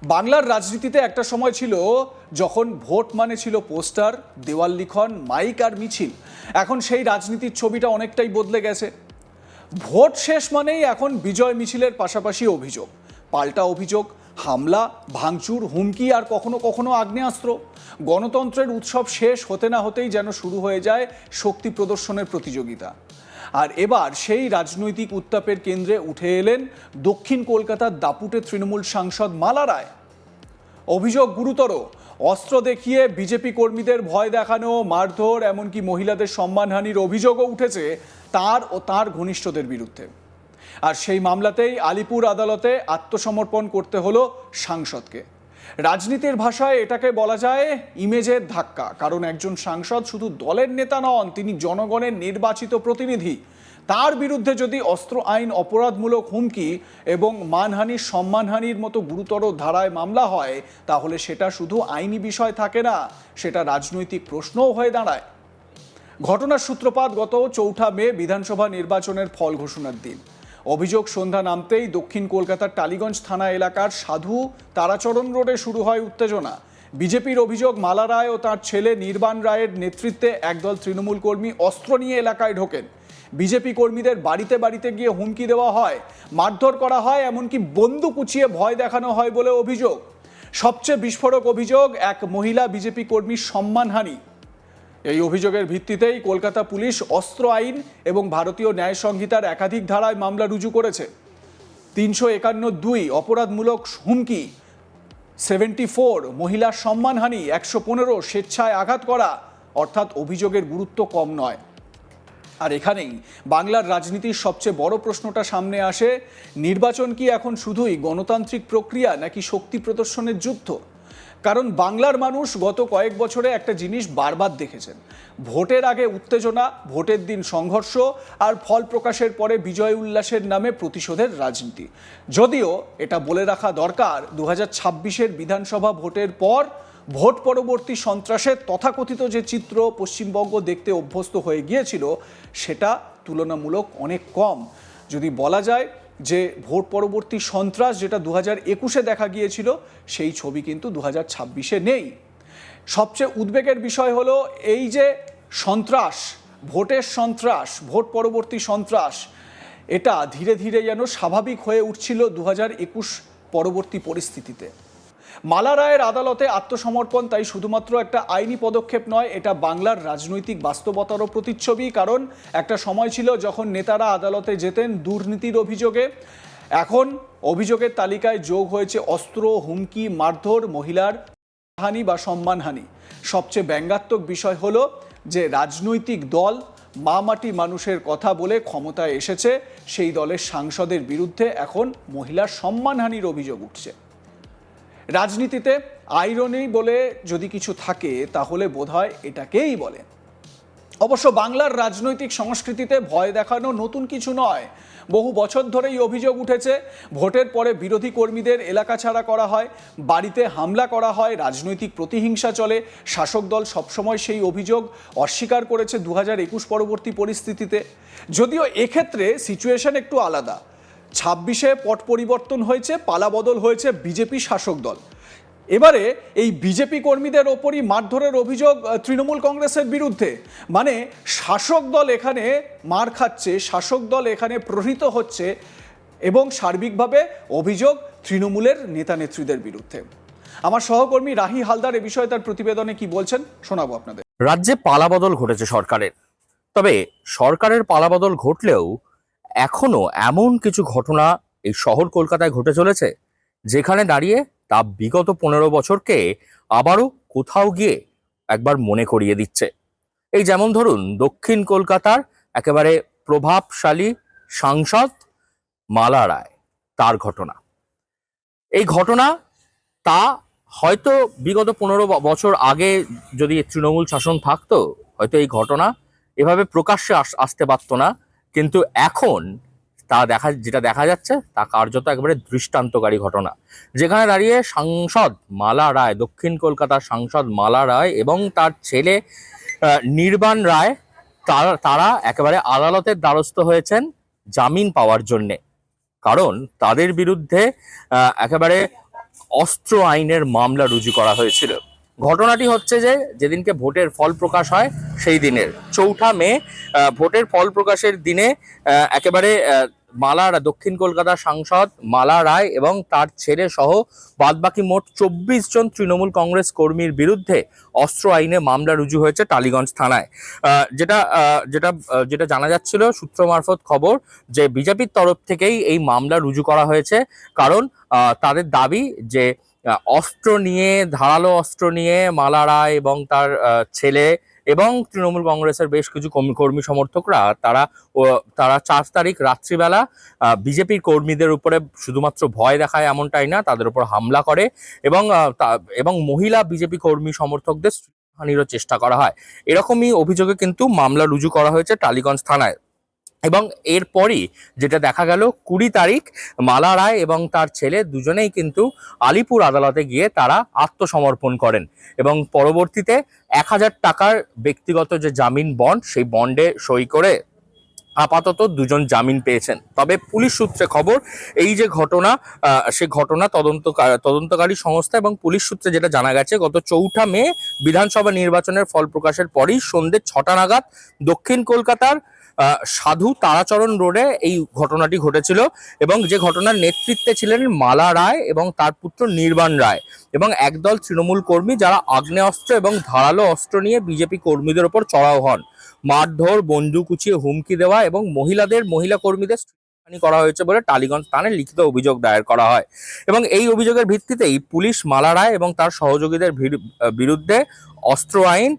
বাংলার রাজনীতিতে একটা সময় ছিল যখন ভোট মানে ছিল পোস্টার, দেওয়াল লিখন, মাইক আর মিছিল। এখন সেই রাজনীতির ছবিটা অনেকটাই বদলে গেছে। ভোট শেষ মানেই এখন বিজয় মিছিলের পাশাপাশি অভিযোগ, পাল্টা অভিযোগ, হামলা, ভাঙচুর, হুমকি আর কখনো কখনো আগ্নেয়াস্ত্র। গণতন্ত্রের উৎসব শেষ হতে না হতেই যেন শুরু হয়ে যায় শক্তি প্রদর্শনের প্রতিযোগিতা। আর এবার সেই রাজনৈতিক উত্তাপের কেন্দ্রে উঠে এলেন দক্ষিণ কলকাতার দাপুটে তৃণমূল সাংসদ মালা রায়। অভিযোগ গুরুতর, অস্ত্র দেখিয়ে বিজেপি কর্মীদের ভয় দেখানো, মারধর, এমনকি মহিলাদের সম্মানহানির অভিযোগও উঠেছে তার ও তার ঘনিষ্ঠদের বিরুদ্ধে। আর সেই মামলাতেই আলিপুর আদালতে আত্মসমর্পণ করতে হলো সাংসদকে। রাজনীতির ভাষায় এটাকে বলা যায় ইমেজের ধাক্কা, কারণ একজন সাংসদ শুধু দলের নেতা নন, তিনি জনগণের নির্বাচিত প্রতিনিধি। তার বিরুদ্ধে যদি অস্ত্র আইন, অপরাধমূলক হুমকি এবং মানহানির, সম্মানহানির মতো গুরুতর ধারায় মামলা হয়, তাহলে সেটা শুধু আইনি বিষয় থাকে না, সেটা রাজনৈতিক প্রশ্নও হয়ে দাঁড়ায়। ঘটনার সূত্রপাত গত 4 মে বিধানসভা নির্বাচনের ফল ঘোষণার দিন। অভিযোগ সন্ধ্যা নামতেই দক্ষিণ কলকাতার টালিগঞ্জ থানা এলাকার সাধু তারাচরণ রোডে শুরু হয় উত্তেজনা। বিজেপির অভিযোগ, মালা রায় ও তার ছেলে নির্বাণ রায়ের নেতৃত্বে একদল তৃণমূল কর্মী অস্ত্র নিয়ে এলাকায় ঢোকেন। বিজেপি কর্মীদের বাড়িতে বাড়িতে গিয়ে হুমকি দেওয়া হয়, মারধর করা হয়, এমনকি বন্দুক উঁচিয়ে ভয় দেখানো হয় বলে অভিযোগ। সবচেয়ে বিস্ফোরক অভিযোগ, এক মহিলা বিজেপি কর্মীর সম্মানহানি। এই অভিযোগের ভিত্তিতেই কলকাতা পুলিশ অস্ত্র আইন এবং ভারতীয় ন্যায় সংহিতার একাধিক ধারায় মামলা রুজু করেছে। 351(2) অপরাধমূলক হুমকি, 74 মহিলার সম্মানহানি, 115 স্বেচ্ছায় আঘাত করা। অর্থাৎ অভিযোগের গুরুত্ব কম নয়। আর এখানেই বাংলার রাজনীতির সবচেয়ে বড় প্রশ্নটা সামনে আসে, নির্বাচন কি এখন শুধুই গণতান্ত্রিক প্রক্রিয়া নাকি শক্তি প্রদর্শনের যুদ্ধ? কারণ বাংলার মানুষ গত কয়েক বছরে একটা জিনিস বারবার দেখেছেন, ভোটের আগে উত্তেজনা, ভোটের দিন সংঘর্ষ, আর ফল প্রকাশের পরে বিজয় উল্লাসের নামে প্রতিশোধের রাজনীতি। যদিও এটা বলে রাখা দরকার, 2026-এর বিধানসভা ভোটের পর ভোট পরবর্তী সন্ত্রাসের তথাকথিত যে চিত্র পশ্চিমবঙ্গ দেখতে অভ্যস্ত হয়ে গিয়েছিল, সেটা তুলনামূলক অনেক কম। যদি বলা যায় যে ভোট পরবর্তী সন্ত্রাস যেটা 2021-এ দেখা গিয়েছিল, সেই ছবি কিন্তু 2026-এ নেই। সবচেয়ে উদ্বেগের বিষয় হলো এই যে সন্ত্রাস, ভোটের সন্ত্রাস, ভোট পরবর্তী সন্ত্রাস, এটা ধীরে ধীরে যেন স্বাভাবিক হয়ে উঠছিল 2021 পরবর্তী পরিস্থিতিতে। মালা রায়ের আদালতে আত্মসমর্পণ তাই শুধুমাত্র একটা আইনি পদক্ষেপ নয়, এটা বাংলার রাজনৈতিক বাস্তবতারও প্রতিচ্ছবি। কারণ একটা সময় ছিল যখন নেতারা আদালতে যেতেন দুর্নীতির অভিযোগে, এখন অভিযোগের তালিকায় যোগ হয়েছে অস্ত্র, হুমকি, মারধর, মহিলার হানি বা সম্মানহানি। সবচেয়ে ব্যঙ্গাত্মক বিষয় হলো যে রাজনৈতিক দল মা মাটি মানুষের কথা বলে ক্ষমতায় এসেছে, সেই দলের সাংসদের বিরুদ্ধে এখন মহিলার সম্মানহানির অভিযোগ উঠছে। রাজনীতিতে আইরনি বলে যদি কিছু থাকে তাহলে বোধহয় এটাকেই বলে। অবশ্য বাংলার রাজনৈতিক সংস্কৃতিতে ভয় দেখানো নতুন কিছু নয়। বহু বছর ধরেই অভিযোগ উঠেছে, ভোটের পরে বিরোধী কর্মীদের এলাকা ছাড়া করা হয়, বাড়িতে হামলা করা হয়, রাজনৈতিক প্রতিহিংসা চলে। শাসক দল সবসময় সেই অভিযোগ অস্বীকার করেছে 2021 পরবর্তী পরিস্থিতিতে। যদিও এক্ষেত্রে সিচুয়েশন একটু আলাদা। 26-এ পট পরিবর্তন হয়েছে, পালাবদল হয়েছে বিজেপি শাসক দল। এবারে এই বিজেপি কর্মীদের ওপরই মারধরের অভিযোগ তৃণমূল কংগ্রেসের বিরুদ্ধে। মানে শাসক দল এখানে মার খাচ্ছে, শাসক দল এখানে প্রহৃত হচ্ছে, এবং সার্বিকভাবে অভিযোগ তৃণমূলের নেতা নেত্রীদের বিরুদ্ধে। আমার সহকর্মী রাহি হালদার এ বিষয়ে তার প্রতিবেদনে কি বলছেন শোনাবো আপনাদের। রাজ্যে পালাবদল ঘটেছে সরকারের, তবে সরকারের পালাবদল ঘটলেও এখনো এমন কিছু ঘটনা এই শহর কলকাতায় ঘটে চলেছে, যেখানে দাঁড়িয়ে তা বিগত 15 বছরকে আবারও কোথাও গিয়ে একবার মনে করিয়ে দিচ্ছে। এই যেমন ধরুন দক্ষিণ কলকাতার একেবারে প্রভাবশালী সাংসদ মালা রায়, তার ঘটনা। এই ঘটনা তা হয়তো বিগত 15 বছর আগে যদি তৃণমূল শাসন থাকতো, হয়তো এই ঘটনা এভাবে প্রকাশ্যে আসতে পারত না। কিন্তু এখন যেটা দেখা যাচ্ছে তা কার্যত একেবারে দৃষ্টান্তকারী ঘটনা, যেখানে দাঁড়িয়ে সাংসদ মালা রায়, দক্ষিণ কলকাতার সাংসদ মালা রায় এবং তার ছেলে নির্বাণ রায়, তারা একেবারে আদালতের দ্বারস্থ হয়েছেন জামিন পাওয়ার জন্যে। কারণ তাদের বিরুদ্ধে একেবারে অস্ত্র আইনের মামলা রুজু করা হয়েছিল। ঘটনাটি হচ্ছে যে যেদিনকে ভোটের ফল প্রকাশ হয় সেই দিনের 4 মে ভোটের ফল প্রকাশের দিনে একেবারে দক্ষিণ কলকাতার সাংসদ মালা রায় এবং তার ছেলে সহ বাদবাকি মোট 24 জন তৃণমূল কংগ্রেস কর্মীর বিরুদ্ধে অস্ত্র আইনে মামলা রুজু হয়েছে টালিগঞ্জ থানায়। যেটা যেটা যেটা জানা যাচ্ছিল সূত্র মারফত খবর যে বিজেপির তরফ থেকেই এই মামলা রুজু করা হয়েছে, কারণ তাদের দাবি যে অস্ত্র নিয়ে, ধারালো অস্ত্র নিয়ে মালা রায় এবং তার ছেলে এবং তৃণমূল কংগ্রেসের বেশ কিছু কর্মী সমর্থকরা তারা 4 তারিখ রাত্রিবেলা বিজেপির কর্মীদের উপরে শুধুমাত্র ভয় দেখায় এমনটাই না, তাদের উপর হামলা করে এবং মহিলা বিজেপি কর্মী সমর্থকদের হানিরও চেষ্টা করা হয়। এরকমই অভিযোগে কিন্তু মামলা রুজু করা হয়েছে টালিগঞ্জ থানায়। এবং এরপরই যেটা দেখা গেল 20 তারিখ মালা রায় এবং তার ছেলে দুজনেই কিন্তু আলিপুর আদালতে গিয়ে তারা আত্মসমর্পণ করেন এবং পরবর্তীতে 1000 টাকার ব্যক্তিগত যে জামিন বন্ড, সেই বন্ডে সই করে আপাতত দুজন জামিন পেয়েছেন। তবে পুলিশ সূত্রে খবর, এই যে ঘটনা, সে ঘটনা তদন্তকারী সংস্থা এবং পুলিশ সূত্রে যেটা জানা গেছে, গত 4 মে বিধানসভা নির্বাচনের ফল প্রকাশের পরই সন্ধ্যে 6টা নাগাদ দক্ষিণ কলকাতার সাধু তারাচরণ রোডে এই ঘটনাটি ঘটেছিল এবং যে ঘটনার নেতৃত্বে ছিলেন মালা রায় এবং তার পুত্র নির্বাণ রায় এবং একদল তৃণমূল কর্মী, যারা আগ্নেয়াস্ত্র এবং ধারালো অস্ত্র নিয়ে বিজেপি কর্মীদের ওপর চড়াও হন। মারধর, বন্দুক উঁচিয়ে হুমকি দেওয়া এবং মহিলা কর্মীদের হানি করা হয়েছে বলে টালিগঞ্জ থানায় লিখিত অভিযোগ দায়ের করা হয় এবং এই অভিযোগের ভিত্তিতেই পুলিশ মালা রায় এবং তার সহযোগীদের বিরুদ্ধে অস্ত্র আইন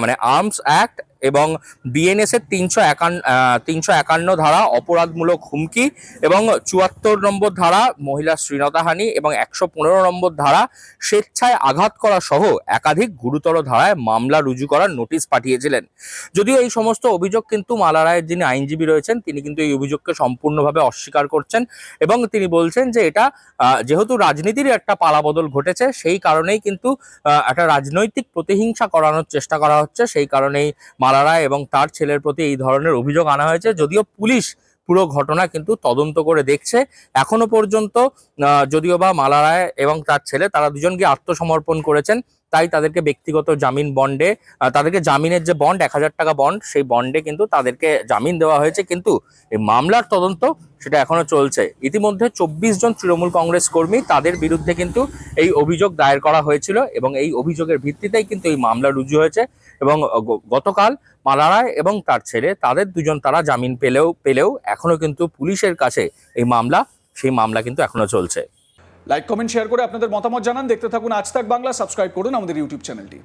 মানে আর্মস অ্যাক্ট এবং বিএনএস এর 351 ধারা অপরাধমূলক হুমকি এবং 74 নম্বর ধারা মহিলা শ্লীলতাহানি এবং 115 নম্বর ধারা স্বেচ্ছায় আঘাত করা সহ একাধিক গুরুতর ধারায় মামলা রুজু করার নোটিশ পাঠিয়েছিলেন। যদিও এই সমস্ত অভিযোগ কিন্তু মালা রায়ের যিনি আইনজীবী রয়েছেন তিনি কিন্তু এই অভিযোগকে সম্পূর্ণভাবে অস্বীকার করছেন এবং তিনি বলছেন যে এটা যেহেতু রাজনীতির একটা পালাবদল ঘটেছে, সেই কারণেই কিন্তু একটা রাজনৈতিক প্রতিহিংসা করানোর চেষ্টা করা হচ্ছে, সেই কারণেই মালা রায় এবং তার ছেলের প্রতি এই ধরনের অভিযোগ আনা হয়েছে। যদিও পুলিশ পুরো ঘটনা কিন্তু তদন্ত করে দেখছে। এখনো পর্যন্ত যদিও বা মালা রায় এবং তার ছেলে তারা দুজন গিয়ে আত্মসমর্পণ করেছেন, তাই তাদেরকে ব্যক্তিগত জামিন বন্ডে, তাদেরকে জামিনের যে বন্ড 1000 টাকা বন্ড, সেই বন্ডে কিন্তু তাদেরকে জামিন দেওয়া হয়েছে। কিন্তু এই মামলার তদন্ত সেটা এখনো চলছে। ইতিমধ্যে 24 জন তৃণমূল কংগ্রেস কর্মী, তাদের বিরুদ্ধে কিন্তু এই অভিযোগ দায়ের করা হয়েছিল এবং এই অভিযোগের ভিত্তিতেই কিন্তু এই মামলা রুজু হয়েছে এবং গতকাল মালা রায় এবং তার ছেলে তাদের দুজন তারা জামিন পেলেও এখনো কিন্তু পুলিশের কাছে সেই মামলা কিন্তু এখনো চলছে। লাইক, কমেন্ট, শেয়ার করে আপনাদের মতামত জানান। দেখতে থাকুন আজ তাক বাংলা, সাবস্ক্রাইব করুন আমাদের ইউটিউব চ্যানেলটি।